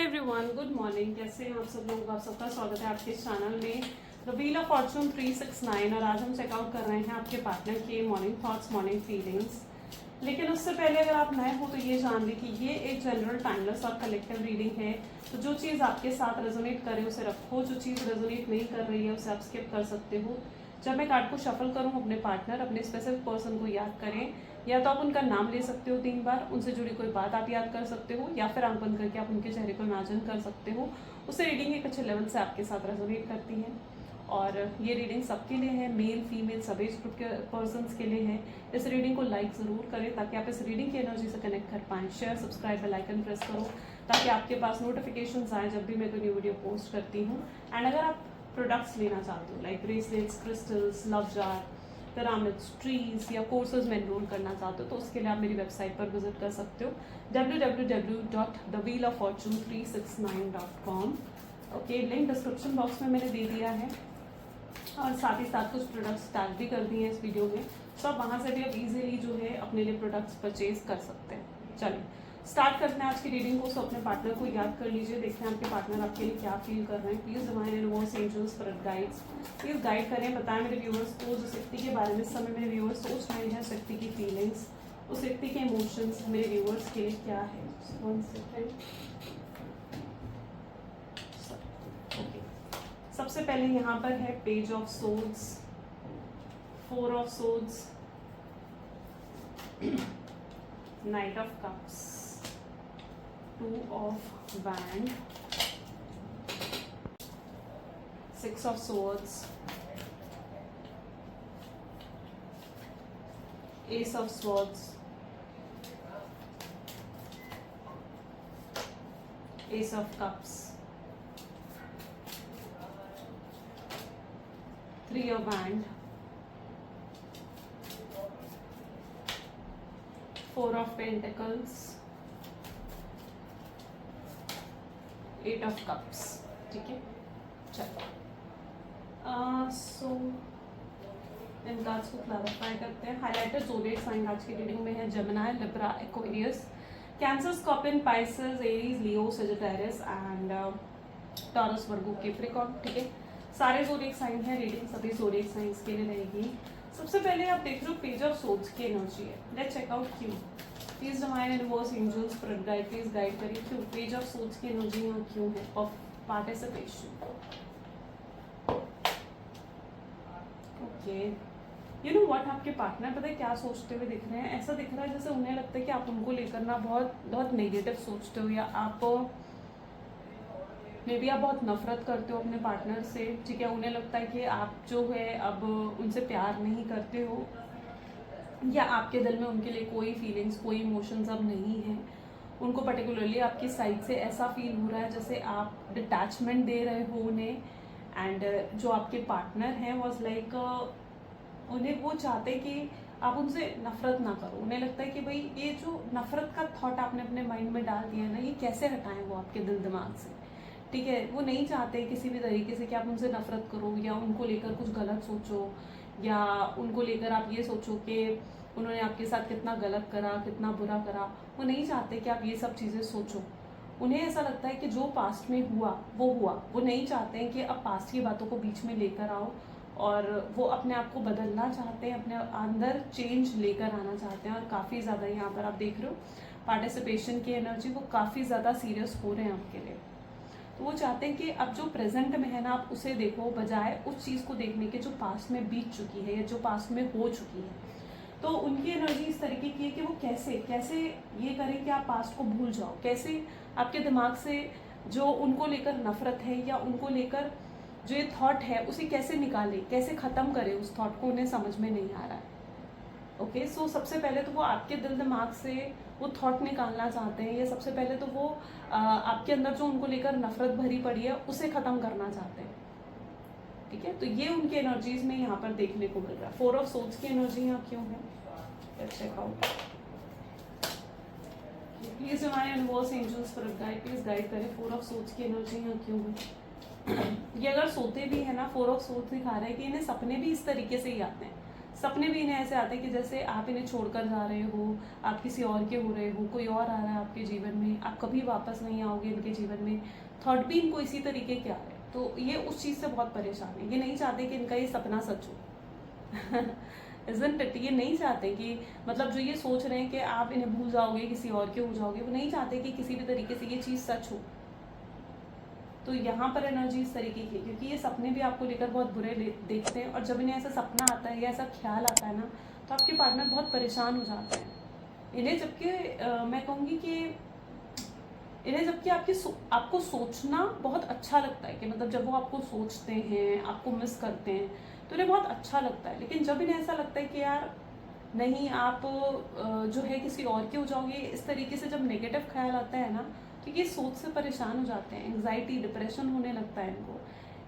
Everyone, good morning. कैसे हैं आप सब लोग? आप सबका स्वागत है आपके चैनल में द व्हील ऑफ फॉर्चून 369। और आज हम चेकआउट कर रहे हैं आपके पार्टनर के मॉर्निंग थॉट्स, मॉर्निंग फीलिंग्स। लेकिन उससे पहले अगर आप नए हो तो ये जान लें कि ये एक जनरल, टाइमलेस और कलेक्टिव रीडिंग है। तो जो चीज़ आपके साथ रेजोनेट करे उसे रखो, जो चीज़ रेजोनेट नहीं कर रही है उसे आप स्किप कर सकते हो। जब मैं कार्ड को शफल करूँ, अपने पार्टनर, अपने स्पेसिफिक पर्सन को याद करें। या तो आप उनका नाम ले सकते हो 3 बार, उनसे जुड़ी कोई बात आप याद कर सकते हो, या फिर आंख बंद करके आप उनके चेहरे को इमेजिन कर सकते हो। उससे रीडिंग एक अच्छे लेवल से आपके साथ रेजोनेट करती है। और ये रीडिंग सबके लिए है, मेल फीमेल सभी ग्रुप के पर्सनस के लिए है। इस रीडिंग को लाइक ज़रूर करें ताकि आप इस रीडिंग की एनर्जी से कनेक्ट कर पाएँ। Share, subscribe, bell icon press करो ताकि आपके पास नोटिफिकेशंस आए जब भी मैं कोई न्यू वीडियो पोस्ट करती हूँ। एंड अगर आप प्रोडक्ट्स लेना चाहते हो like bracelets, crystals, love jar, pyramids, trees या कोर्सेज में एनरोल करना चाहते हो तो उसके लिए आप मेरी वेबसाइट पर विजिट कर सकते हो www.thewheeloffortune369.com। Okay, link description box में मैंने दे दिया है और साथ ही साथ कुछ प्रोडक्ट्स टैग भी कर दिए हैं इस वीडियो में। सो आप वहाँ से भी आप इजीली जो है अपने लिए प्रोडक्ट्स परचेज कर सकते हैं। चलिए स्टार्ट करते हैं आज की रीडिंग को। सो अपने पार्टनर को याद कर लीजिए, देखते हैं आपके पार्टनर आपके लिए क्या फील कर रहे हैं। Please divine universe, angels, spirit guides please guide करें, बताएं मेरे व्यूअर्स को जो शक्ति के बारे में इस समय मेरे व्यूअर्स सोच रहे हैं, शक्ति की फीलिंग्स, उस व्यक्ति के इमोशंस मेरे व्यूअर्स के लिए क्या है। 1 सेकेंड। सबसे पहले यहाँ पर है page of swords, 4 of swords, night of cups, 2 of Wands, 6 of Swords, Ace of Swords, Ace of Cups, 3 of Wands, 4 of Pentacles, 8 of cups. ठीक है, चलो सो इन कार्ड्स को क्लैरिफाई करते हैं। हाइलाइटेड ज़ोडिएक साइन आज की रीडिंग में है Gemini, Libra, Aquarius, Cancer, Scorpion, Pisces, Aries, Leo, Sagittarius and Taurus, Virgo, Capricorn. ठीक है, सारे ज़ोडिएक साइन है, रीडिंग सभी ज़ोडिएक साइंस के लिए रहेगी। सबसे पहले आप देख रहे हो पेज ऑफ सोर्ड्स की एनर्जी है। लेट्स चेक आउट क्यों। Please divine universe, angels, spirit guide please guide करिए क्यों पेज ऑफ सोर्ड्स की एनर्जी यहाँ क्यों है। Of participation. Okay, you know what, आपके पार्टनर पता है क्या सोचते हुए दिख रहे हैं। ऐसा दिख रहा है जैसे उन्हें लगता है कि आप उनको लेकर ना बहुत बहुत नेगेटिव सोचते हो, या आप मे बी आप बहुत नफरत करते हो अपने पार्टनर से। ठीक है, उन्हें लगता है कि आप जो है अब उनसे प्यार नहीं करते हो, या आपके दिल में उनके लिए कोई फीलिंग्स, कोई इमोशंस अब नहीं है। उनको पर्टिकुलरली आपकी साइड से ऐसा फील हो रहा है जैसे आप डिटैचमेंट दे रहे हो उन्हें। एंड जो आपके पार्टनर हैं वॉज लाइक उन्हें वो चाहते कि आप उनसे नफरत ना करो। उन्हें लगता है कि भाई ये जो नफरत का थॉट आपने अपने माइंड में डाल दिया ना, ये कैसे हटाएं वो आपके दिल दिमाग से। ठीक है, वो नहीं चाहते किसी भी तरीके से कि आप उनसे नफरत करो या उनको लेकर कुछ गलत सोचो, या उनको लेकर आप ये सोचो कि उन्होंने आपके साथ कितना गलत करा, कितना बुरा करा। वो नहीं चाहते कि आप ये सब चीज़ें सोचो। उन्हें ऐसा लगता है कि जो पास्ट में हुआ वो हुआ। वो नहीं चाहते हैं कि अब पास्ट की बातों को बीच में लेकर आओ, और वो अपने आप को बदलना चाहते हैं, अपने अंदर चेंज लेकर आना चाहते हैं। और काफ़ी ज़्यादा यहाँ पर आप देख रहे हो पार्टिसिपेशन की एनर्जी, वो काफ़ी ज़्यादा सीरियस हो रहे हैं आपके लिए। तो वो चाहते हैं कि अब जो प्रेजेंट में है ना, आप उसे देखो बजाय उस चीज़ को देखने के जो पास्ट में बीत चुकी है या जो पास्ट में हो चुकी है। तो उनकी एनर्जी इस तरीके की है कि वो कैसे कैसे ये करें कि आप पास्ट को भूल जाओ, कैसे आपके दिमाग से जो उनको लेकर नफरत है या उनको लेकर जो ये थॉट है उसे कैसे निकालें, कैसे ख़त्म करें उस थॉट को, उन्हें समझ में नहीं आ रहा है। ओके, सो सबसे पहले तो वो आपके दिल दिमाग से वो थॉट निकालना चाहते हैं, या सबसे पहले तो वो आपके अंदर जो उनको लेकर नफरत भरी पड़ी है उसे ख़त्म करना चाहते हैं। ठीक है, तो ये उनकी एनर्जीज में यहाँ पर देखने को मिल रहा है। 4 ऑफ सोर्ड्स की एनर्जी यहाँ क्यों है, let's check out. Please divine universe, angels, spirit guide please guide करें 4 ऑफ सोर्ड्स की एनर्जी यहाँ क्यों है। ये अगर सोते भी है ना, 4 ऑफ सोर्ड्स दिखा रहा है कि इन्हें सपने भी इस तरीके से ही आते हैं। सपने भी इन्हें ऐसे आते हैं कि जैसे आप इन्हें छोड़कर जा रहे हो, आप किसी और के हो रहे हो, कोई और आ रहा है आपके जीवन में, आप कभी वापस नहीं आओगे इनके जीवन में। थॉट भी इनको इसी तरीके के आ रहे हैं। तो ये उस चीज़ से बहुत परेशान है। ये नहीं चाहते कि इनका ये सपना सच हो। Isn't it? ये नहीं चाहते कि मतलब जो ये सोच रहे हैं कि आप इन्हें भूल जाओगे, किसी और के हो जाओगे, वो नहीं चाहते कि किसी भी तरीके से ये चीज़ सच हो। तो यहाँ पर एनर्जी इस तरीके की, क्योंकि ये सपने भी आपको लेकर बहुत बुरे देखते हैं, और जब इन्हें ऐसा सपना आता है या ऐसा ख्याल आता है ना, तो आपके पार्टनर बहुत परेशान हो जाते हैं इन्हें। जबकि मैं कहूँगी कि इन्हें जबकि आपको सोचना बहुत अच्छा लगता है, कि मतलब जब वो आपको सोचते हैं, आपको मिस करते हैं, तो इन्हें बहुत अच्छा लगता है। लेकिन जब इन्हें ऐसा लगता है कि यार नहीं, आप जो है किसी और के हो जाओगे, इस तरीके से जब नेगेटिव ख्याल आता है ना, तो ये सोच से परेशान हो जाते हैं। एंग्जाइटी, डिप्रेशन होने लगता है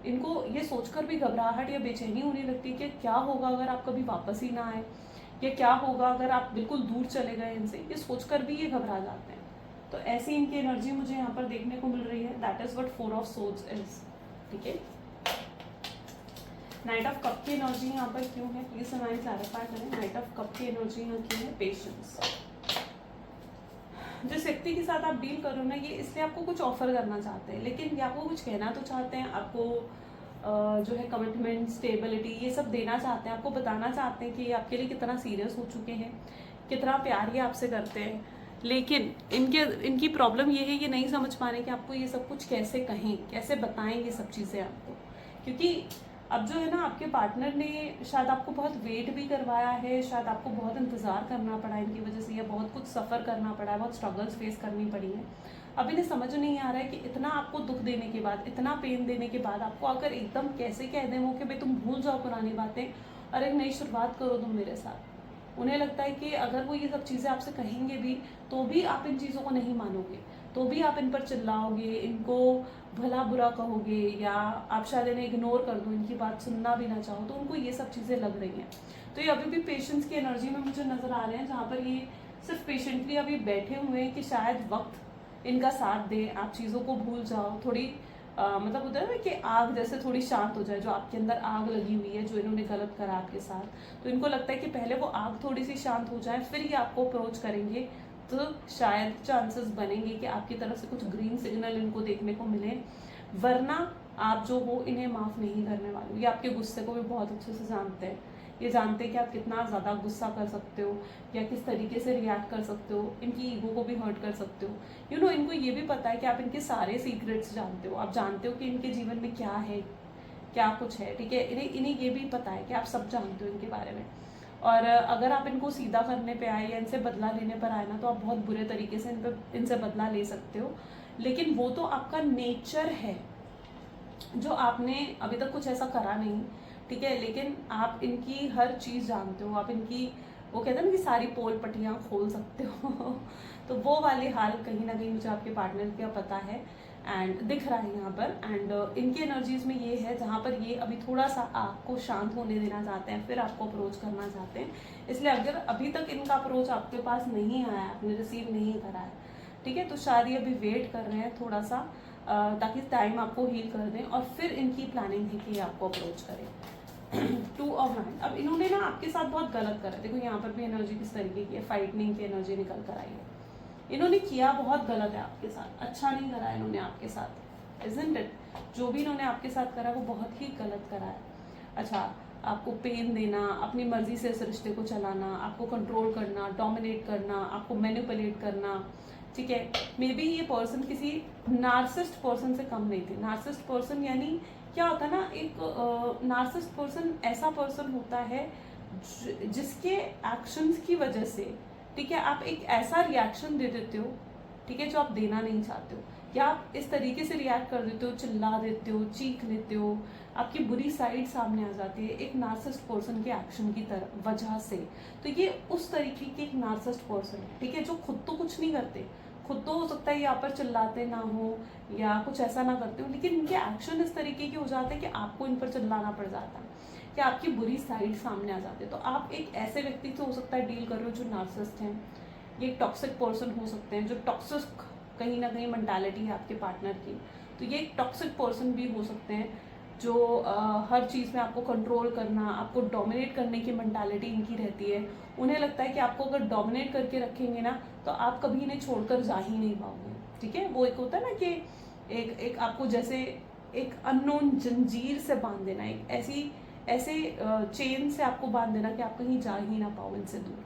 इनको ये सोचकर भी घबराहट या बेचैनी होने लगती है कि क्या होगा अगर आप कभी वापस ही ना आए, या क्या होगा अगर आप बिल्कुल दूर चले गए इनसे। ये सोचकर भी ये घबरा जाते हैं। तो ऐसी इनकी एनर्जी मुझे यहाँ पर देखने को मिल रही है। That is what 4 of swords is. ठीक है, नाइट ऑफ कप की एनर्जी यहाँ पर क्यों है, प्लीज हमारे क्लैरिफाई करें। नाइट ऑफ कप की एनर्जी यहाँ क्यों है? पेशेंस। जिस व्यक्ति के साथ आप डील करो ना, ये इसलिए आपको कुछ ऑफर करना चाहते हैं, लेकिन ये आपको कुछ कहना तो चाहते हैं, आपको जो है कमिटमेंट, स्टेबिलिटी, ये सब देना चाहते हैं, आपको बताना चाहते हैं कि ये आपके लिए कितना सीरियस हो चुके हैं, कितना प्यार ये आपसे करते हैं। लेकिन इनकी प्रॉब्लम ये है, ये नहीं समझ पा रहे कि आपको ये सब कुछ कैसे कहें, कैसे बताएं ये सब चीज़ें आपको। क्योंकि अब जो है ना, आपके पार्टनर ने शायद आपको बहुत वेट भी करवाया है, शायद आपको बहुत इंतज़ार करना पड़ा इनकी वजह से, या बहुत कुछ सफ़र करना पड़ा है, बहुत स्ट्रगल्स फेस करनी पड़ी है। अब इन्हें समझ नहीं आ रहा है कि इतना आपको दुख देने के बाद, इतना पेन देने के बाद, आपको अगर एकदम कैसे कह दें वो कि भाई तुम भूल जाओ पुरानी बातें और एक नई शुरुआत करो तुम मेरे साथ। उन्हें लगता है कि अगर वो ये सब चीज़ें आपसे कहेंगे भी, तो भी आप इन चीज़ों को नहीं मानोगे, तो भी आप इन पर चिल्लाओगे, इनको भला बुरा कहोगे, या आप शायद इन्हें इग्नोर कर दो, इनकी बात सुनना भी ना चाहो। तो उनको ये सब चीज़ें लग रही हैं। तो ये अभी भी पेशेंस की एनर्जी में मुझे नज़र आ रहे हैं, जहाँ पर ये सिर्फ पेशेंटली अभी बैठे हुए हैं कि शायद वक्त इनका साथ दे, आप चीज़ों को भूल जाओ, थोड़ी मतलब होता है ना कि आग जैसे थोड़ी शांत हो जाए, जो आपके अंदर आग लगी हुई है, जो इन्होंने गलत करा आपके साथ। तो इनको लगता है कि पहले वो आग थोड़ी सी शांत हो जाए, फिर ये आपको अप्रोच करेंगे, तो शायद चांसेस बनेंगे कि आपकी तरफ से कुछ ग्रीन सिग्नल इनको देखने को मिले। वरना आप जो हो इन्हें माफ़ नहीं करने वाले। ये आपके गुस्से को भी बहुत अच्छे से जानते हैं, ये जानते हैं कि आप कितना ज़्यादा गुस्सा कर सकते हो या किस तरीके से रिएक्ट कर सकते हो, इनकी ईगो को भी हर्ट कर सकते हो। यू नो, इनको ये भी पता है कि आप इनके सारे सीक्रेट्स जानते हो, आप जानते हो कि इनके जीवन में क्या है, क्या कुछ है। ठीक है, इन्हें ये भी पता है कि आप सब जानते हो इनके बारे में। और अगर आप इनको सीधा करने पे आए या इनसे बदला लेने पर आए ना, तो आप बहुत बुरे तरीके से इनसे बदला ले सकते हो। लेकिन वो तो आपका नेचर है, जो आपने अभी तक कुछ ऐसा करा नहीं। ठीक है, लेकिन आप इनकी हर चीज़ जानते हो, आप इनकी वो कहते हैं ना कि सारी पोल पट्टियाँ खोल सकते हो। तो वो वाले हाल कहीं ना कहीं मुझे आपके पार्टनर का पता है एंड दिख रहा है यहाँ पर। एंड इनकी एनर्जीज में ये है, जहाँ पर ये अभी थोड़ा सा आपको शांत होने देना चाहते हैं, फिर आपको अप्रोच करना चाहते हैं। इसलिए अगर अभी तक इनका अप्रोच आपके पास नहीं आया, आपने रिसीव नहीं करा है, ठीक है, तो शायद ये अभी वेट कर रहे हैं थोड़ा सा, ताकि टाइम आपको हील कर दें, और फिर इनकी प्लानिंग है कि ये आपको अप्रोच करें। 2 ऑफ हैंड। अब इन्होंने ना आपके साथ बहुत गलत करा है। देखो यहाँ पर भी एनर्जी किस तरीके की है, फाइटनिंग की एनर्जी निकल कर आई है। इन्होंने किया बहुत गलत है आपके साथ, अच्छा नहीं करा है इन्होंने आपके साथ, इजंट इट? जो भी इन्होंने आपके साथ करा वो बहुत ही गलत करा है। अच्छा, आपको पेन देना, अपनी मर्जी से इस रिश्ते को चलाना, आपको कंट्रोल करना, डोमिनेट करना, आपको मैनिपुलेट करना। ठीक है, मे बी ये पर्सन किसी नार्सिस्ट पर्सन से कम नहीं थे। नार्सिस्ट पर्सन यानी क्या होता है ना, एक नार्सिस्ट पर्सन ऐसा पर्सन होता है जिसके एक्शंस की वजह से, ठीक है, आप एक ऐसा रिएक्शन दे देते हो, ठीक है, जो आप देना नहीं चाहते हो, या आप इस तरीके से रिएक्ट कर देते हो, चिल्ला देते हो, चीख लेते हो, आपकी बुरी साइड सामने आ जाती है एक नार्सिस्ट पर्सन के एक्शन की तरह वजह से। तो ये उस तरीके के एक नार्सिस्ट पर्सन है, ठीक है, जो खुद तो कुछ नहीं करते, खुद तो हो सकता है यहाँ पर चिल्लाते ना हो या कुछ ऐसा ना करते हो, लेकिन इनके एक्शन इस तरीके के हो जाते हैं कि आपको इन पर चिल्लाना पड़ जाता है, कि आपकी बुरी साइड सामने आ जाती है। तो आप एक ऐसे व्यक्ति से हो सकता है डील कर रहे हो जो नार्सिसिस्ट हैं, ये एक टॉक्सिक पर्सन हो सकते हैं, जो टॉक्सिक कहीं ना कहीं मेंटालिटी है आपके पार्टनर की, तो ये एक टॉक्सिक पर्सन भी हो सकते हैं। जो हर चीज़ में आपको कंट्रोल करना, आपको डोमिनेट करने की मेंटालिटी इनकी रहती है। उन्हें लगता है कि आपको अगर डोमिनेट करके रखेंगे ना तो आप कभी इन्हें छोड़कर जा ही नहीं पाओगे, ठीक है। वो एक होता है ना कि एक आपको जैसे एक अननोन जंजीर से बांध देना, एक ऐसे चेन से आपको बांध देना कि आप कहीं जा ही ना पाओ इनसे दूर,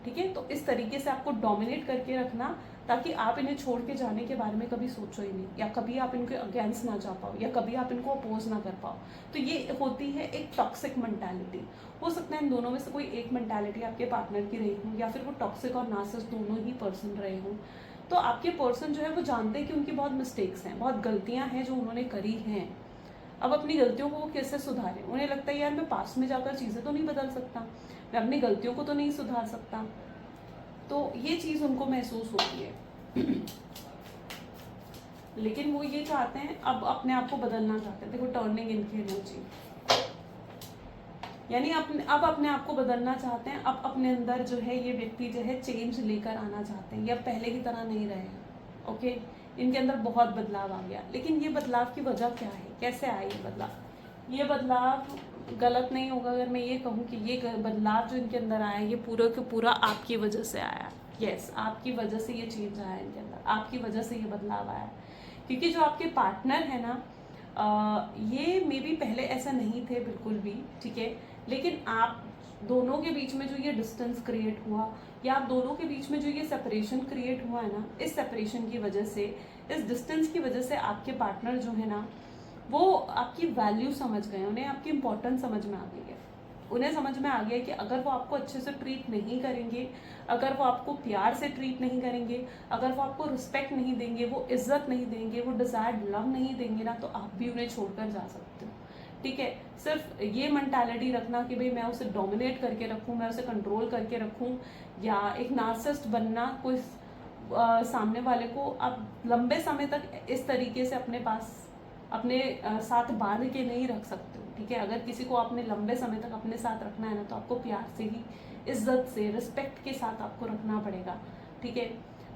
ठीक है। तो इस तरीके से आपको डोमिनेट करके रखना ताकि आप इन्हें छोड़ के जाने के बारे में कभी सोचो ही नहीं, या कभी आप इनके अगेंस्ट ना जा पाओ, या कभी आप इनको अपोज ना कर पाओ। तो ये होती है एक टॉक्सिक मेंटालिटी। हो सकता है इन दोनों में से कोई एक मेंटालिटी आपके पार्टनर की रही हो, या फिर वो टॉक्सिक और नार्सिसिस्ट दोनों ही पर्सन रहे हों। तो आपके पर्सन जो है वो जानते हैं कि उनकी बहुत मिस्टेक्स हैं, बहुत गलतियां हैं जो उन्होंने करी हैं। अब अपनी गलतियों को वो कैसे सुधारें? उन्हें लगता है यार मैं पास में जाकर चीज़ें तो नहीं बदल सकता, मैं अपनी गलतियों को तो नहीं सुधार सकता। तो ये चीज़ उनको महसूस होती है लेकिन वो ये चाहते हैं, अब अपने आप को बदलना चाहते हैं। देखो टर्निंग इनकी एनर्जी, यानी अब अपने आप को बदलना चाहते हैं। अब अपने अंदर जो है ये व्यक्ति जो है चेंज लेकर आना चाहते हैं, या पहले की तरह नहीं रहे हैं। ओके, इनके अंदर बहुत बदलाव आ गया, लेकिन ये बदलाव की वजह क्या है, कैसे आया ये बदलाव? ये बदलाव गलत नहीं होगा अगर मैं ये कहूँ कि ये बदलाव जो इनके अंदर आया ये पूरा के पूरा आपकी वजह से आया। यस, आपकी वजह से ये चेंज आया इनके अंदर, आपकी वजह से ये बदलाव आया। क्योंकि जो आपके पार्टनर है ना, ये मे बी पहले ऐसा नहीं थे बिल्कुल भी, ठीक है। लेकिन आप दोनों के बीच में जो ये डिस्टेंस क्रिएट हुआ, या आप दोनों के बीच में जो ये सेपरेशन क्रिएट हुआ है ना, इस सेपरेशन की वजह से, इस डिस्टेंस की वजह से आपके पार्टनर जो है ना वो आपकी वैल्यू समझ गए, उन्हें आपकी इंपॉर्टेंस समझ में आ गई है। उन्हें समझ में आ गया कि अगर वो आपको अच्छे से ट्रीट नहीं करेंगे, अगर वो आपको प्यार से ट्रीट नहीं करेंगे, अगर वो आपको रिस्पेक्ट नहीं देंगे, वो इज्जत नहीं देंगे, वो डिजायर्ड लव नहीं देंगे ना, तो आप भी उन्हें छोड़कर जा सकते हो, ठीक है। सिर्फ ये मेंटालिटी रखना कि भाई मैं उसे डोमिनेट करके रखूं, मैं उसे कंट्रोल करके रखूं, या एक नार्सिसिस्ट बनना, कोई सामने वाले को आप लंबे समय तक इस तरीके से अपने पास अपने साथ बांध के नहीं रख सकते हो, ठीक है। अगर किसी को आपने लंबे समय तक अपने साथ रखना है ना, तो आपको प्यार से ही, इज्जत से, रिस्पेक्ट के साथ आपको रखना पड़ेगा, ठीक है।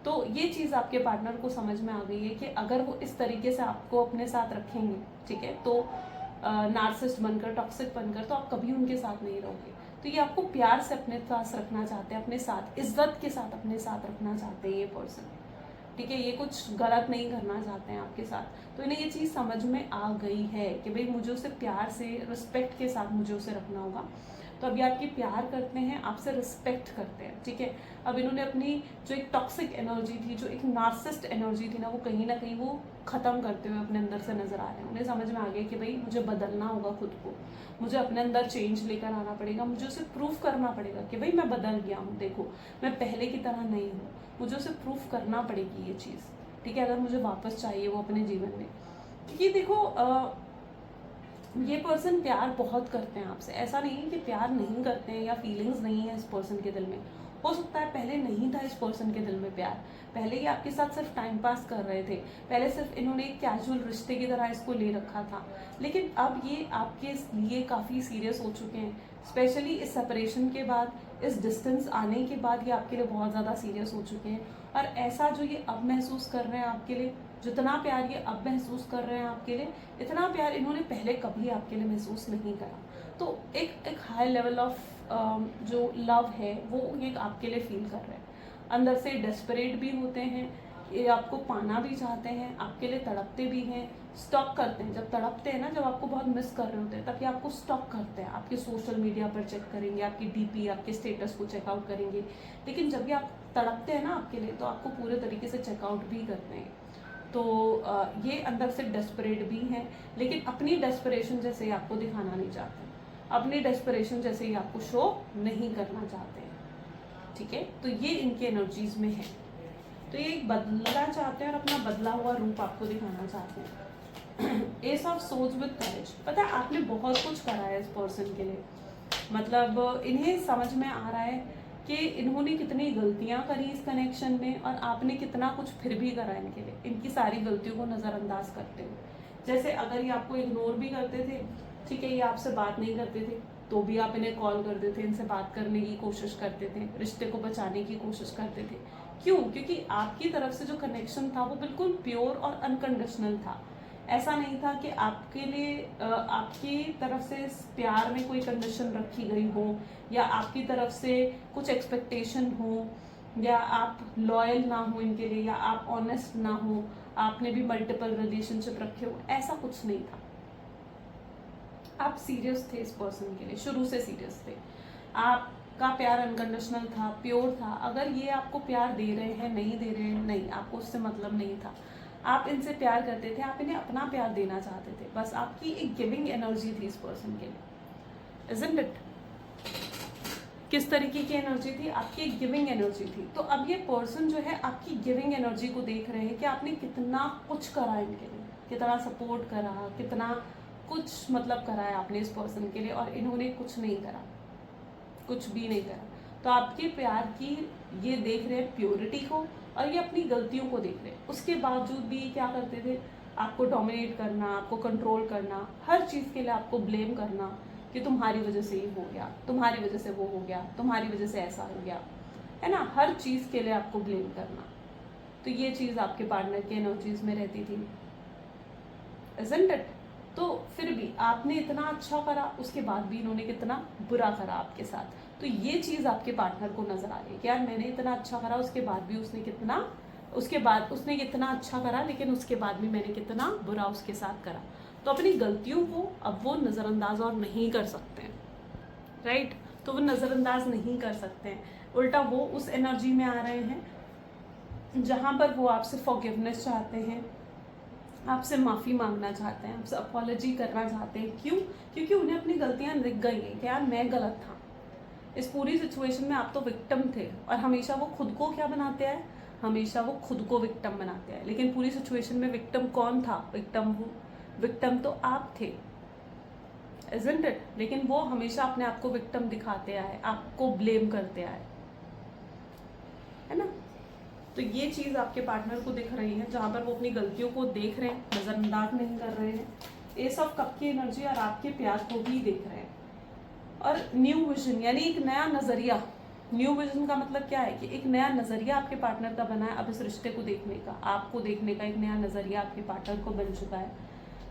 तो ये चीज़ आपके पार्टनर को समझ में आ गई है कि अगर वो इस तरीके से आपको अपने साथ रखेंगे, ठीक है, तो नार्सिसिस्ट बनकर, टॉक्सिक बनकर, तो आप कभी उनके साथ नहीं रहोगे। तो ये आपको प्यार से अपने पास रखना चाहते हैं, अपने साथ इज्जत के साथ अपने साथ रखना चाहते हैं ये पर्सन, ठीक है। ये कुछ गलत नहीं करना चाहते हैं आपके साथ। तो इन्हें ये चीज़ समझ में आ गई है कि भाई मुझे उसे प्यार से, रिस्पेक्ट के साथ मुझे उसे रखना होगा। तो अभी आपकी प्यार करते हैं, आपसे रिस्पेक्ट करते हैं, ठीक है। अब इन्होंने अपनी जो एक टॉक्सिक एनर्जी थी, जो एक नार्सिसिस्ट एनर्जी थी ना कहीं वो ख़त्म करते हुए अपने अंदर से नजर आ रहे हैं। उन्हें समझ में आ गया कि भाई मुझे बदलना होगा खुद को, मुझे अपने अंदर चेंज लेकर आना पड़ेगा, मुझे उसे प्रूफ करना पड़ेगा कि भाई मैं बदल गया हूँ, देखो मैं पहले की तरह नहीं हूँ। मुझे उसे प्रूफ करना पड़ेगी ये चीज़, ठीक है, अगर मुझे वापस चाहिए वो अपने जीवन में। क्योंकि देखो ये पर्सन प्यार बहुत करते हैं आपसे, ऐसा नहीं है कि प्यार नहीं करते हैं या फीलिंग्स नहीं है इस पर्सन के दिल में। हो सकता है पहले नहीं था इस पर्सन के दिल में प्यार, पहले ये आपके साथ सिर्फ टाइम पास कर रहे थे, पहले सिर्फ इन्होंने एक कैजुअल रिश्ते की तरह इसको ले रखा था। लेकिन अब ये आपके लिए काफ़ी सीरियस हो चुके हैं, स्पेशली इस सेपरेशन के बाद, इस डिस्टेंस आने के बाद ये आपके लिए बहुत ज़्यादा सीरियस हो चुके हैं। और ऐसा जो ये अब महसूस कर रहे हैं आपके लिए, जितना प्यार ये अब महसूस कर रहे हैं आपके लिए, इतना प्यार इन्होंने पहले कभी आपके लिए महसूस नहीं करा। तो एक हाई लेवल ऑफ जो लव है वो ये आपके लिए फील कर रहे हैं, अंदर से डेस्परेट भी होते हैं, ये आपको पाना भी चाहते हैं, आपके लिए तड़पते भी हैं, स्टॉक करते हैं। जब तड़पते हैं ना, जब आपको बहुत मिस कर रहे होते हैं, तब ये आपको स्टॉक करते हैं, आपके सोशल मीडिया पर चेक करेंगे, आपकी डीपी, आपके स्टेटस को चेकआउट करेंगे। लेकिन जब ये आप तड़पते हैं ना आपके लिए, तो आपको पूरे तरीके से चेकआउट भी करते हैं। तो ये अंदर से डेस्परेट भी हैं, लेकिन अपनी डेस्परेशन जैसे ही आपको दिखाना नहीं चाहते, अपनी डेस्परेशन जैसे ही आपको शो नहीं करना चाहते हैं, ठीक है। तो ये इनके एनर्जीज में है। तो ये एक बदलना चाहते हैं और अपना बदला हुआ रूप आपको दिखाना चाहते हैं। S of swords with courage, पता है आपने बहुत कुछ करा है इस पर्सन के लिए, मतलब इन्हें समझ में आ रहा है कि इन्होंने कितनी गलतियां करी इस कनेक्शन में, और आपने कितना कुछ फिर भी करा इनके लिए, इनकी सारी गलतियों को नज़रअंदाज करते हुए। जैसे अगर ये आपको इग्नोर भी करते थे, ठीक है, ये आपसे बात नहीं करते थे, तो भी आप इन्हें कॉल करते थे, इनसे बात करने की कोशिश करते थे, रिश्ते को बचाने की कोशिश करते थे। क्यों? क्योंकि आपकी तरफ से जो कनेक्शन था वो बिल्कुल प्योर और अनकंडीशनल था। ऐसा नहीं था कि आपके लिए आपकी तरफ से इस प्यार में कोई कंडीशन रखी गई हो, या आपकी तरफ से कुछ एक्सपेक्टेशन हो, या आप लॉयल ना हो इनके लिए, या आप ऑनेस्ट ना हो, आपने भी मल्टीपल रिलेशनशिप रखे हो, ऐसा कुछ नहीं था। आप सीरियस थे इस पर्सन के लिए, शुरू से सीरियस थे। आपका प्यार अनकंडीशनल था, प्योर था। अगर ये आपको प्यार दे रहे हैं, नहीं दे रहे हैं, नहीं, आपको उससे मतलब नहीं था। आप इनसे प्यार करते थे, आप इन्हें अपना प्यार देना चाहते थे, बस आपकी एक गिविंग एनर्जी थी इस पर्सन के लिए। Isn't it? किस तरीके की एनर्जी थी? आपकी एक गिविंग एनर्जी थी। तो अब ये पर्सन जो है आपकी गिविंग एनर्जी को देख रहे हैं कि आपने कितना कुछ करा इनके लिए, कितना सपोर्ट करा, कितना कुछ मतलब करा है आपने इस पर्सन के लिए, और इन्होंने कुछ नहीं करा, कुछ भी नहीं करा। तो आपके प्यार की ये देख रहे हैं प्योरिटी को, और ये अपनी गलतियों को देख रहे हैं। उसके बावजूद भी क्या करते थे? आपको डोमिनेट करना, आपको कंट्रोल करना, हर चीज़ के लिए आपको ब्लेम करना कि तुम्हारी वजह से ये हो गया, तुम्हारी वजह से वो हो गया, तुम्हारी वजह से ऐसा हो गया, है ना। हर चीज़ के लिए आपको ब्लेम करना। तो ये चीज़ आपके पार्टनर की एनर्जीज में रहती थी। Isn't it? तो फिर भी आपने इतना अच्छा करा, उसके बाद भी इन्होंने कितना बुरा करा आपके साथ। तो ये चीज़ आपके पार्टनर को नजर आ रही है कि यार मैंने इतना अच्छा करा, उसके बाद भी उसने कितना अच्छा करा, लेकिन उसके बाद भी मैंने कितना बुरा उसके साथ करा। तो अपनी गलतियों को अब वो नज़रअंदाज और नहीं कर सकते हैं, राइट। तो वो नज़रअंदाज नहीं कर सकते हैं, उल्टा वो उस एनर्जी में आ रहे हैं जहाँ पर वो आपसे फॉरगिवनेस चाहते हैं, आपसे माफ़ी मांगना चाहते हैं, आपसे अपॉलॉजी करना चाहते हैं। क्यों? क्योंकि उन्हें अपनी गलतियाँ दिख गई हैं कि यार मैं गलत था इस पूरी सिचुएशन में। आप तो विक्टिम थे, और हमेशा वो खुद को क्या बनाते हैं? हमेशा वो खुद को विक्टिम बनाते हैं। लेकिन पूरी सिचुएशन में विक्टिम कौन था? विक्टिम तो आप थे, इजंट इट? लेकिन वो हमेशा अपने आप को विक्टिम दिखाते आए, आपको ब्लेम करते आए, है ना। तो ये चीज़ आपके पार्टनर को दिख रही है, जहाँ पर वो अपनी गलतियों को देख रहे हैं, नज़रअंदाज नहीं कर रहे हैं। एस ऑफ कप की एनर्जी और आपके प्यार को भी देख रहे हैं। और न्यू विजन, यानी एक नया नज़रिया। न्यू विजन का मतलब क्या है? कि एक नया नज़रिया आपके पार्टनर का बना है अब इस रिश्ते को देखने का, आपको देखने का एक नया नज़रिया आपके पार्टनर को बन चुका है।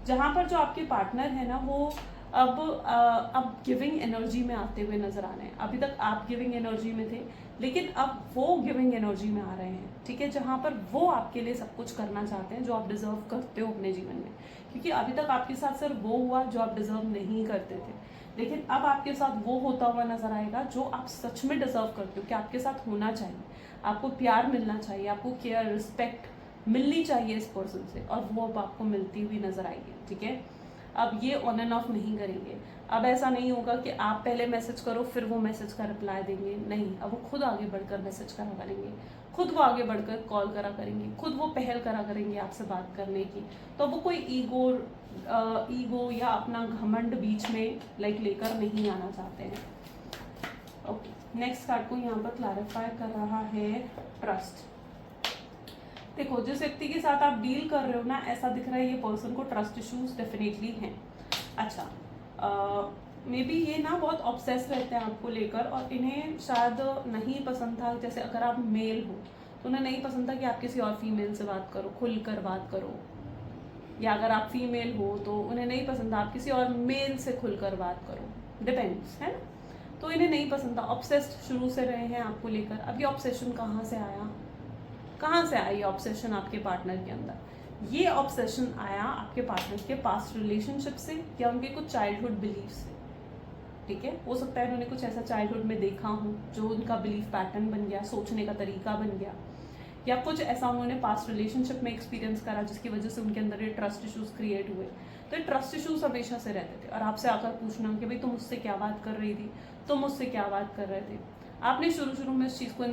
जहाँ पर जो आपके पार्टनर है ना, वो अब गिविंग एनर्जी में आते हुए नजर आ रहे हैं। अभी तक आप गिविंग एनर्जी में थे, लेकिन अब वो गिविंग एनर्जी में आ रहे हैं, ठीक है। जहाँ पर वो आपके लिए सब कुछ करना चाहते हैं जो आप डिजर्व करते हो अपने जीवन में। क्योंकि अभी तक आपके साथ सिर्फ वो हुआ जो आप डिजर्व नहीं करते थे, लेकिन अब आपके साथ वो होता हुआ नजर आएगा जो आप सच में डिजर्व करते हो, कि आपके साथ होना चाहिए। आपको प्यार मिलना चाहिए, आपको केयर, रिस्पेक्ट मिलनी चाहिए इस पर्सन से, और वो अब आपको मिलती हुई नजर आएगी, ठीक है। अब ये ऑन एंड ऑफ नहीं करेंगे। अब ऐसा नहीं होगा कि आप पहले मैसेज करो फिर वो मैसेज का रिप्लाई देंगे, नहीं। अब वो खुद आगे बढ़कर मैसेज करा करेंगे, खुद वो आगे बढ़कर कॉल करा करेंगे, खुद वो पहल करा करेंगे आपसे बात करने की। तो वो कोई ईगो या अपना घमंड बीच में लेकर नहीं आना चाहते हैं। ओके, नेक्स्ट कार्ड को यहाँ पर क्लैरिफाई कर रहा है ट्रस्ट। देखो, जिस व्यक्ति के साथ आप डील कर रहे हो ना, ऐसा दिख रहा है ये पर्सन को ट्रस्ट इश्यूज डेफिनेटली हैं। अच्छा, मे बी ये ना बहुत ऑब्सेस रहते हैं आपको लेकर, और इन्हें शायद नहीं पसंद था, जैसे अगर आप मेल हो तो उन्हें नहीं पसंद था कि आप किसी और फीमेल से बात करो, खुलकर बात करो। या अगर आप फीमेल हो तो उन्हें नहीं पसंद था आप किसी और मेल से खुलकर बात करो, डिपेंड्स, है ना। तो इन्हें नहीं पसंद था, ऑब्सेस्ड शुरू से रहे हैं आपको लेकर। अब ये ऑब्सेशन कहाँ से आया? कहाँ से आया ये ऑब्सेशन आपके पार्टनर के अंदर? ये ऑब्सेशन आया आपके पार्टनर के पास्ट रिलेशनशिप से, या उनके कुछ चाइल्डहुड बिलीफ से, ठीक है। हो सकता है उन्होंने कुछ ऐसा चाइल्डहुड में देखा हो जो उनका बिलीफ पैटर्न बन गया, सोचने का तरीका बन गया, या कुछ ऐसा उन्होंने पास्ट रिलेशनशिप में एक्सपीरियंस करा जिसकी वजह से उनके अंदर ये ट्रस्ट इश्यूज क्रिएट हुए। तो ये ट्रस्ट इश्यूज हमेशा से रहते थे, और आपसे आकर पूछना कि भाई तुम मुझसे क्या बात कर रही थी, तुम मुझसे क्या बात कर रहे थे। आपने शुरू में इस चीज़ को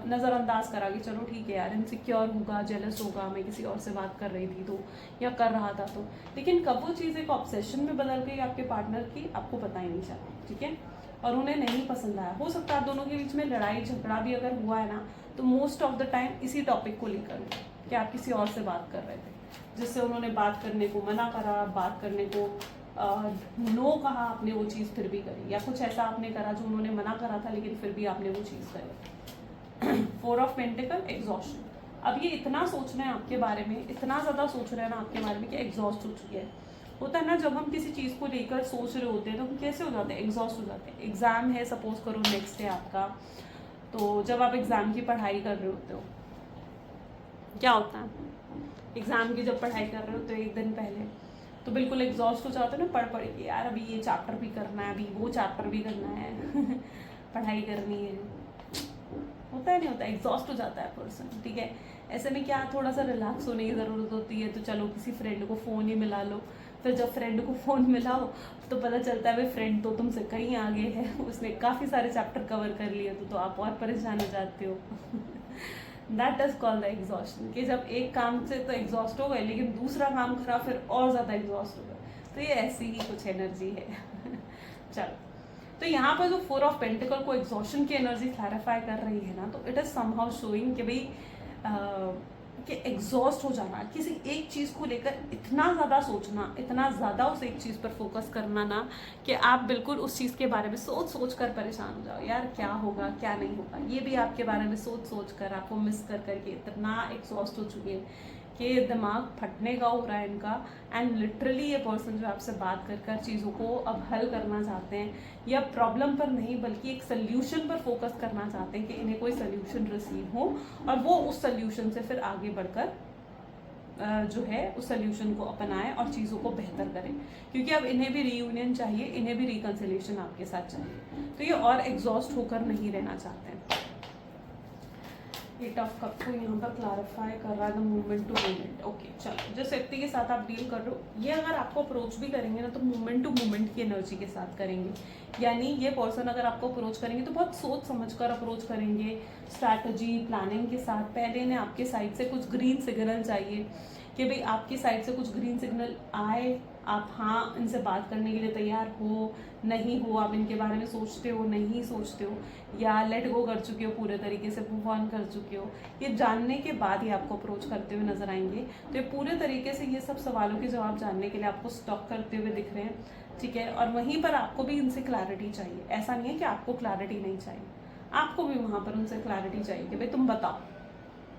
नज़रअंदाज करा कि चलो ठीक है यार, इनसिक्योर होगा, जेलस होगा, मैं किसी और से बात कर रही थी तो, या कर रहा था तो। लेकिन कब वो चीज़ एक ऑब्सेशन में बदल गई आपके पार्टनर की, आपको पता ही नहीं चला, ठीक है। और उन्हें नहीं पसंद आया। हो सकता है आप दोनों के बीच में लड़ाई झगड़ा भी अगर हुआ है ना, तो मोस्ट ऑफ द टाइम इसी टॉपिक को लेकर कि आप किसी और से बात कर रहे थे, जिससे उन्होंने बात करने को मना करा, बात करने को नो कहा, आपने वो चीज़ फिर भी करी, या कुछ ऐसा आपने करा जो उन्होंने मना करा था लेकिन फिर भी आपने वो चीज़ करी। 4 ऑफ पेंटिकल, एग्जॉशन। अब ये इतना सोच रहे हैं आपके बारे में, इतना ज़्यादा सोच रहे हैं ना आपके बारे में कि एग्जॉस्ट हो चुके हैं। होता है ना जब हम किसी चीज़ को लेकर सोच रहे होते हैं तो हम कैसे हो जाते हैं, एग्जॉस्ट हो जाते हैं। एग्ज़ाम है, सपोज करो नेक्स्ट है आपका, तो जब आप एग्ज़ाम की पढ़ाई कर रहे होते हो क्या होता है, एग्ज़ाम की जब पढ़ाई कर रहे होते हो एक दिन पहले तो बिल्कुल एग्जॉस्ट हो जाते हो ना, पढ़ पढ़ के यार अभी ये चैप्टर भी करना है, अभी वो चैप्टर भी करना है पढ़ाई करनी है, होता है नहीं होता, एग्जॉस्ट हो जाता है पर्सन। ठीक है, ऐसे में क्या थोड़ा सा रिलैक्स होने की ज़रूरत होती है, तो चलो किसी फ्रेंड को फ़ोन ही मिला लो। फिर जब फ्रेंड को फ़ोन मिलाओ तो पता चलता है भाई फ्रेंड तो तुमसे कहीं आगे है, उसने काफ़ी सारे चैप्टर कवर कर लिए, तो आप और परेशान हो जाते हो that is called the exhaustion, कि जब एक काम से तो एग्जॉस्ट हो गए लेकिन दूसरा काम करा फिर और ज़्यादा एग्जॉस्ट हो गए, तो ये ऐसी ही कुछ एनर्जी है चलो, तो यहाँ पर जो 4 ऑफ पेंटिकल को एग्जॉशन की एनर्जी क्लैरिफाई कर रही है ना, तो इट इज समहाउ शोइंग कि भाई कि एग्जॉस्ट हो जाना, किसी एक चीज़ को लेकर इतना ज़्यादा सोचना, इतना ज़्यादा उस एक चीज़ पर फोकस करना ना कि आप बिल्कुल उस चीज़ के बारे में सोच सोच कर परेशान हो जाओ, यार क्या होगा क्या नहीं होगा, ये भी आपके बारे में सोच सोच कर आपको मिस कर करके इतना एग्जॉस्ट हो चुके हैं कि दिमाग फटने का हो रहा है इनका। एंड लिटरली ये पर्सन जो आपसे बात कर कर चीज़ों को अब हल करना चाहते हैं, या प्रॉब्लम पर नहीं बल्कि एक सल्यूशन पर फोकस करना चाहते हैं कि इन्हें कोई सल्यूशन रिसीव हो और वो उस सल्यूशन से फिर आगे बढ़कर जो है उस सल्यूशन को अपनाएं और चीज़ों को बेहतर करें, क्योंकि अब इन्हें भी रीयूनियन चाहिए, इन्हें भी रिकन्सिलिएशन आपके साथ चाहिए, तो ये और एग्जॉस्ट होकर नहीं रहना चाहते हैं। 8 ऑफ कप को यहाँ पर क्लैरिफाई कर रहा है the movement to movement. Okay चलो, जिस व्यक्ति के साथ आप डील कर रहे हो ये अगर आपको अप्रोच भी करेंगे ना तो मूवमेंट टू मूवमेंट की एनर्जी के साथ करेंगे, यानी ये पर्सन अगर आपको अप्रोच करेंगे तो बहुत सोच समझकर अप्रोच करेंगे, स्ट्रैटेजी प्लानिंग के साथ। पहले इन्हें आपके साइड से कुछ ग्रीन सिग्नल चाहिए कि भाई आपकी साइड से कुछ ग्रीन सिग्नल आए, आप हाँ इनसे बात करने के लिए तैयार हो, नहीं हो आप इनके बारे में सोचते हो नहीं सोचते हो, या लेट गो कर चुके हो पूरे तरीके से, मूव ऑन कर चुके हो, ये जानने के बाद ही आपको अप्रोच करते हुए नजर आएंगे। तो ये पूरे तरीके से ये सब सवालों के जवाब जानने के लिए आपको स्टॉक करते हुए दिख रहे हैं। ठीक है, और वहीं पर आपको भी इनसे क्लैरिटी चाहिए, ऐसा नहीं है कि आपको क्लैरिटी नहीं चाहिए, आपको भी वहाँ पर उनसे क्लैरिटी चाहिए कि भाई तुम बताओ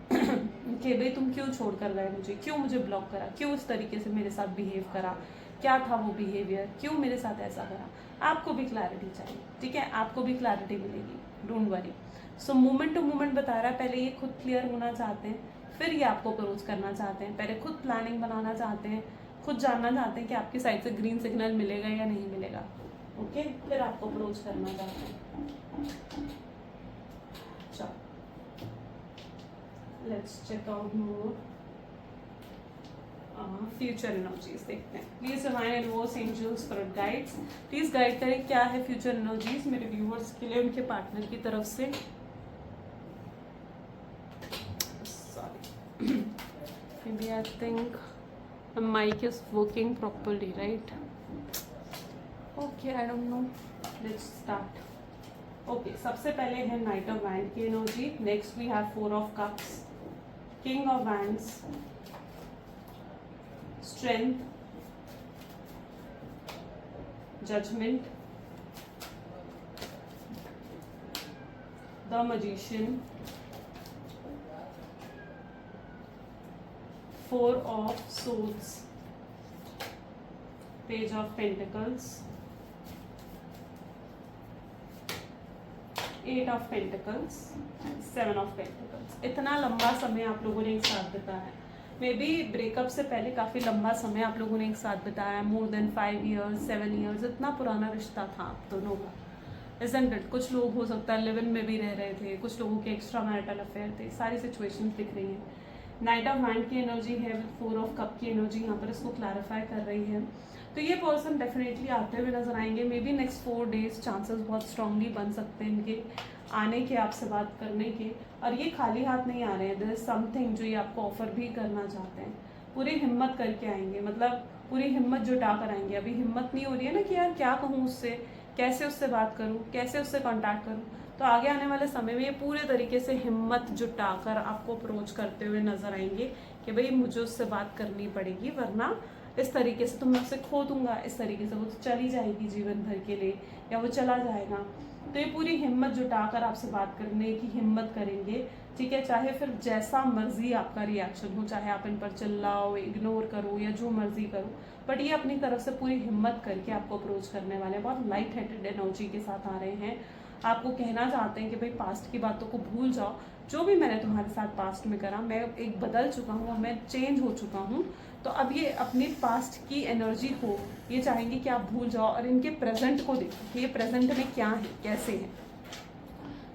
कि भाई तुम क्यों छोड़ कर गए मुझे, क्यों मुझे ब्लॉक करा, क्यों इस तरीके से मेरे साथ बिहेव करा, क्या था वो बिहेवियर, क्यों मेरे साथ ऐसा करा, आपको भी क्लैरिटी चाहिए। ठीक है, आपको भी क्लैरिटी मिलेगी, don't worry. So movement to movement बता रहा है, पहले ये खुद क्लियर होना चाहते हैं, फिर ये आपको अप्रोच करना चाहते हैं, पहले खुद प्लानिंग बनाना चाहते हैं, खुद जानना चाहते हैं कि आपकी साइड से ग्रीन सिग्नल मिलेगा या नहीं मिलेगा। ओके, फिर आपको अप्रोच करना चाहते हैं। चलो let's check out more future energies देखते हैं। Please divine universe angels spirit guides please guide करें क्या है फ्यूचर एनर्जीज मेरे व्यूअर्स के लिए उनके पार्टनर की तरफ से। Sorry maybe I think the mic is working properly, right? Okay, I don't know. Let's start. Okay, सबसे पहले है नाइट ऑफ वैंड की energy, next we have 4 of cups, king of wands, strength, judgement, the magician, 4 of swords, page of pentacles, 8 of pentacles, 7 of pentacles. इतना लंबा समय आप लोगों ने एक साथ बिताया है, मे बी ब्रेकअप से पहले काफ़ी लंबा समय आप लोगों ने एक साथ बिताया, मोर देन 5 ईयर्स 7 ईयर्स, इतना पुराना रिश्ता था आप दोनों का। Isn't it? कुछ लोग हो सकता है लिव इन में भी रह रहे थे, कुछ लोगों के एक्स्ट्रा मैरिटल अफेयर थे, सारी सिचुएशंस दिख रही हैं। नाइट ऑफ वैंड की एनर्जी है, 4 ऑफ कप की एनर्जी यहाँ पर इसको क्लैरिफाई कर रही है। तो ये पर्सन डेफिनेटली आते हुए नजर आएंगे, may be next 4 days chances बहुत स्ट्रांगली बन सकते हैं इनके आने के, आपसे बात करने के। और ये खाली हाथ नहीं आ रहे हैं, देयर इज समथिंग जो ये आपको ऑफर भी करना चाहते हैं। पूरी हिम्मत करके आएंगे, मतलब पूरी हिम्मत जुटा कर आएंगे। अभी हिम्मत नहीं हो रही है ना कि यार क्या कहूँ उससे, कैसे उससे बात करूँ, कैसे उससे कॉन्टैक्ट करूँ, तो आगे आने वाले समय में ये पूरे तरीके से हिम्मत जुटाकर आपको अप्रोच करते हुए नजर आएंगे कि भाई मुझे उससे बात करनी पड़ेगी, वरना इस तरीके से तो मैं उसे खो दूंगा, इस तरीके से वो तो चली जाएगी जीवन भर के लिए, या वो चला जाएगा। तो ये पूरी हिम्मत जुटाकर आपसे बात करने की हिम्मत करेंगे, ठीक है। चाहे फिर जैसा मर्जी आपका रिएक्शन हो, चाहे आप इन पर चिल्लाओ, इग्नोर करो या जो मर्जी करो, बट ये अपनी तरफ से पूरी हिम्मत करके आपको अप्रोच करने वाले हैं। बहुत लाइट हेडेड एनर्जी के साथ आ रहे हैं, आपको कहना चाहते हैं कि भाई पास्ट की बातों को भूल जाओ, जो भी मैंने तुम्हारे साथ पास्ट में करा, मैं एक बदल चुका हूँ, मैं चेंज हो चुका हूँ। तो अब ये अपनी पास्ट की एनर्जी को ये चाहेंगे कि आप भूल जाओ और इनके प्रेजेंट को देखो कि ये प्रेजेंट में क्या है, कैसे है।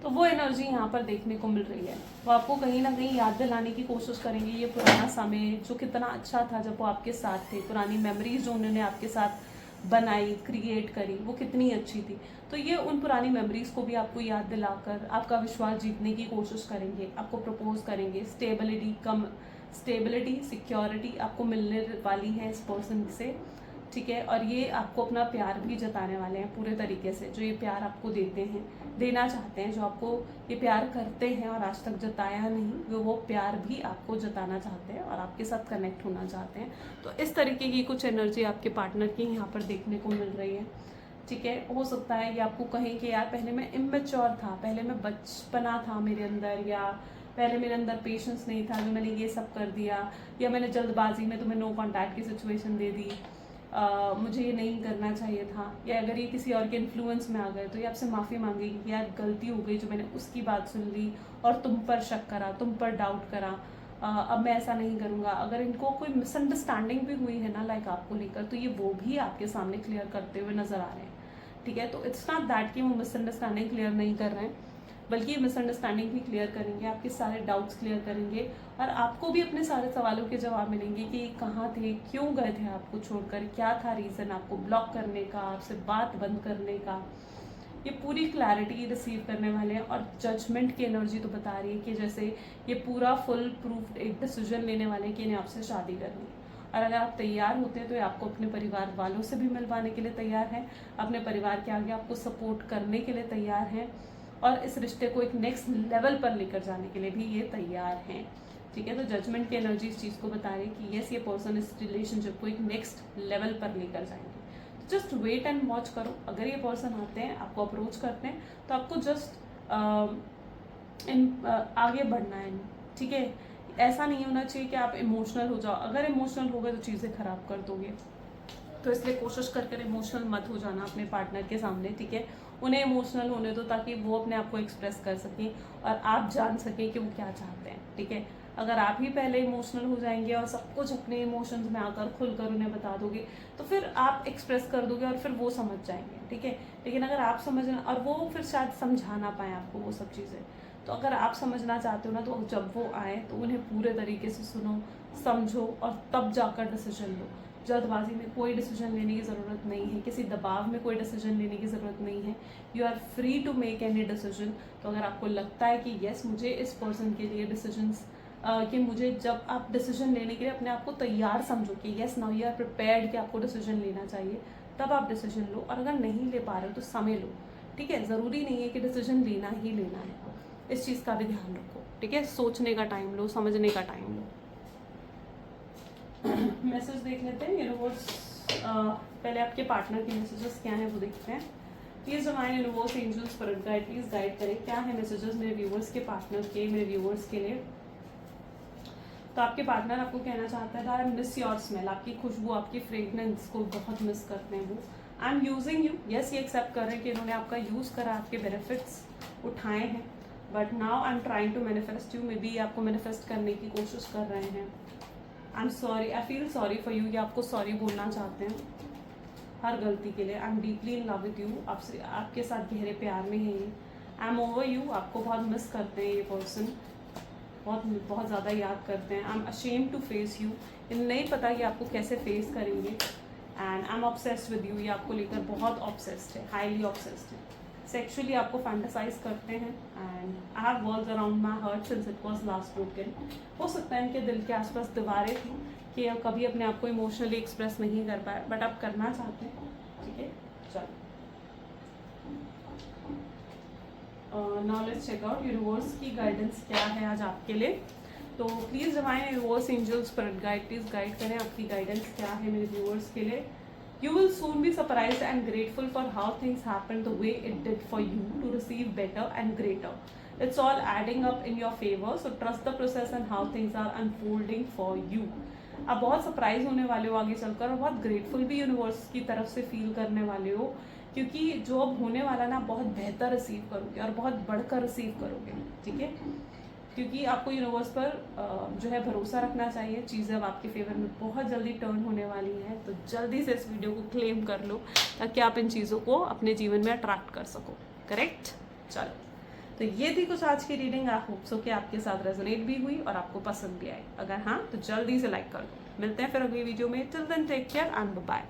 तो वो एनर्जी यहाँ पर देखने को मिल रही है। वो आपको कहीं ना कहीं याद दिलाने की कोशिश करेंगे ये पुराना समय जो कितना अच्छा था जब वो आपके साथ थे, पुरानी मेमोरीज जो उन्होंने आपके साथ बनाई, क्रिएट करी, वो कितनी अच्छी थी। तो ये उन पुरानी मेमोरीज को भी आपको याद दिलाकर आपका विश्वास जीतने की कोशिश करेंगे, आपको प्रपोज करेंगे। स्टेबिलिटी, सिक्योरिटी आपको मिलने वाली है इस पर्सन से, ठीक है। और ये आपको अपना प्यार भी जताने वाले हैं पूरे तरीके से, जो ये प्यार आपको देते हैं, देना चाहते हैं, जो आपको ये प्यार करते हैं और आज तक जताया नहीं, वो प्यार भी आपको जताना चाहते हैं और आपके साथ कनेक्ट होना चाहते हैं। तो इस तरीके की कुछ एनर्जी आपके पार्टनर की यहाँ पर देखने को मिल रही है, ठीक है। हो सकता है ये आपको कहें कि यार पहले मैं इमेच्योर था, पहले मैं बचपना था मेरे अंदर, या पहले मेरे अंदर पेशेंस नहीं था जो मैंने ये सब कर दिया, या मैंने जल्दबाजी में तुम्हें नो कॉन्टैक्ट की सिचुएशन दे दी, मुझे ये नहीं करना चाहिए था। या अगर ये किसी और के इन्फ्लुएंस में आ गए तो ये आपसे माफ़ी मांगेगी कि यार गलती हो गई जो मैंने उसकी बात सुन ली और तुम पर शक करा, तुम पर डाउट करा, अब मैं ऐसा नहीं करूँगा। अगर इनको कोई मिसअंडरस्टैंडिंग भी हुई है ना लाइक आपको लेकर, तो ये वो भी आपके सामने क्लियर करते हुए नजर आ रहे हैं, ठीक है। तो इट्स नॉट दैट कि वो मिसअंडरस्टैंडिंग क्लियर नहीं कर रहे हैं, बल्कि मिसअंडरस्टैंडिंग भी क्लियर करेंगे, आपके सारे डाउट्स क्लियर करेंगे और आपको भी अपने सारे सवालों के जवाब मिलेंगे कि कहाँ थे, क्यों गए थे आपको छोड़कर, क्या था रीज़न आपको ब्लॉक करने का, आपसे बात बंद करने का। ये पूरी क्लैरिटी रिसीव करने वाले हैं। और जजमेंट की एनर्जी तो बता रही है कि जैसे ये पूरा फुल प्रूफ एक डिसीजन लेने वाले हैं कि इन्हें आपसे शादी करनी है। और अगर आप तैयार होते हैं तो ये आपको अपने परिवार वालों से भी मिलवाने के लिए तैयार हैं, अपने परिवार के आगे आपको सपोर्ट करने के लिए तैयार हैं और इस रिश्ते को एक नेक्स्ट लेवल पर लेकर जाने के लिए भी ये तैयार हैं, ठीक है। तो जजमेंट की एनर्जी इस चीज़ को बता रही है कि यस, ये पर्सन इस रिलेशनशिप को एक नेक्स्ट लेवल पर लेकर जाएंगे। जस्ट वेट एंड वॉच करो। अगर ये पर्सन आते हैं, आपको अप्रोच करते हैं, तो आपको जस्ट आगे बढ़ना है, ठीक है। ऐसा नहीं होना चाहिए कि आप इमोशनल हो जाओ। अगर इमोशनल हो गए तो चीज़ें खराब कर दोगे, तो इसलिए कोशिश कर इमोशनल मत हो जाना अपने पार्टनर के सामने, ठीक है। उन्हें इमोशनल होने दो ताकि वो अपने आप को एक्सप्रेस कर सकें और आप जान सकें कि वो क्या चाहते हैं, ठीक है। अगर आप ही पहले इमोशनल हो जाएंगे और सब कुछ अपने इमोशंस में आकर खुलकर उन्हें बता दोगे, तो फिर आप एक्सप्रेस कर दोगे और फिर वो समझ जाएंगे, ठीक है। लेकिन अगर आप समझना, और वो फिर शायद समझा ना पाए आपको वो सब चीज़ें, तो अगर आप समझना चाहते हो ना, तो जब वो आए तो उन्हें पूरे तरीके से सुनो, समझो और तब जाकर डिसीजन लो। जल्दबाजी में कोई डिसीजन लेने की ज़रूरत नहीं है, किसी दबाव में कोई डिसीजन लेने की ज़रूरत नहीं है। You are free to make any decision. तो अगर आपको लगता है कि येस, मुझे इस पर्सन के लिए डिसीजंस कि मुझे, जब आप डिसीजन लेने के लिए अपने आप को तैयार समझो कि yes now you are prepared कि आपको डिसीजन लेना चाहिए, तब आप डिसीजन लो। और अगर नहीं ले पा रहे हो तो समय लो, ठीक है। ज़रूरी नहीं है कि डिसीजन लेना ही लेना है, इस चीज़ का भी ध्यान रखो, ठीक है। सोचने का टाइम लो, समझने का टाइम लो। मैसेज देख लेते हैं यूनिवर्स। पहले आपके पार्टनर के मैसेजेस क्या हैं वो देखते हैं। Please divine universe, angels, spirit guide, please guide करें क्या है मैसेजेस मेरे व्यूवर्स के पार्टनर के, मेरे व्यूवर्स के लिए। तो आपके पार्टनर आपको कहना चाहता है आई मिस योर स्मेल, आपकी खुशबू, आपकी फ्रेगनेंस को बहुत मिस करते हैं वो। I am using you, yes, ये एक्सेप्ट कर रहे हैं कि इन्होंने आपका यूज़ करा, आपके बेनिफिट्स उठाए हैं, but now I am trying to manifest you. Maybe आपको मैनिफेस्ट करने की कोशिश कर रहे हैं। I am sorry, I feel sorry for you, या आपको सॉरी बोलना चाहते हैं हर गलती के लिए। I am deeply in love with you, आपसे, आपके साथ गहरे प्यार में है ये। आई एम ओवर यू, आपको बहुत मिस करते हैं ये पर्सन, बहुत ज़्यादा याद करते हैं। I am ashamed to face you, इन्हें नहीं पता कि आपको कैसे फेस करेंगे। And I am obsessed with you, ये आपको लेकर बहुत ऑब्सेस्ड है, हाईली ऑब्सेस्ड है। सेक्सुअली आपको फैंटासाइज करते हैं। And I have walls around my hurt since it was last broken. हो सकता है इनके दिल के आसपास दीवारें थी कि कभी अपने आप को इमोशनली एक्सप्रेस नहीं कर पाए, बट आप करना चाहते हैं, ठीक है। चलो now let's check out universe की गाइडेंस क्या है आज आपके लिए। तो please divine universe angels spirit guide please guide करें, आपकी गाइडेंस क्या है मेरे व्यूअर्स के लिए. You will soon be surprised and grateful for how things happened the way it did for you to receive better and greater. It's all adding up in your favor, so trust the process and how things are unfolding for you. आप बहुत surprise होने वाले हो आगे चलकर और बहुत grateful भी यूनिवर्स की तरफ से फील करने वाले हो, क्योंकि जो अब होने वाला ना बहुत बेहतर रिसीव करोगे और बहुत बढ़कर रिसीव करोगे. ठीक है, क्योंकि आपको यूनिवर्स पर जो है भरोसा रखना चाहिए. चीज़ें अब आपके फेवर में बहुत जल्दी टर्न होने वाली हैं, तो जल्दी से इस वीडियो को क्लेम कर लो ताकि आप इन चीज़ों को अपने जीवन में अट्रैक्ट कर सको. करेक्ट. चलो, तो ये थी कुछ आज की रीडिंग. आई होप सो कि आपके साथ रेजोनेट भी हुई और आपको पसंद भी आई. अगर हाँ तो जल्दी से लाइक कर दो. मिलते हैं फिर अगली वीडियो में. Till then take care and bye.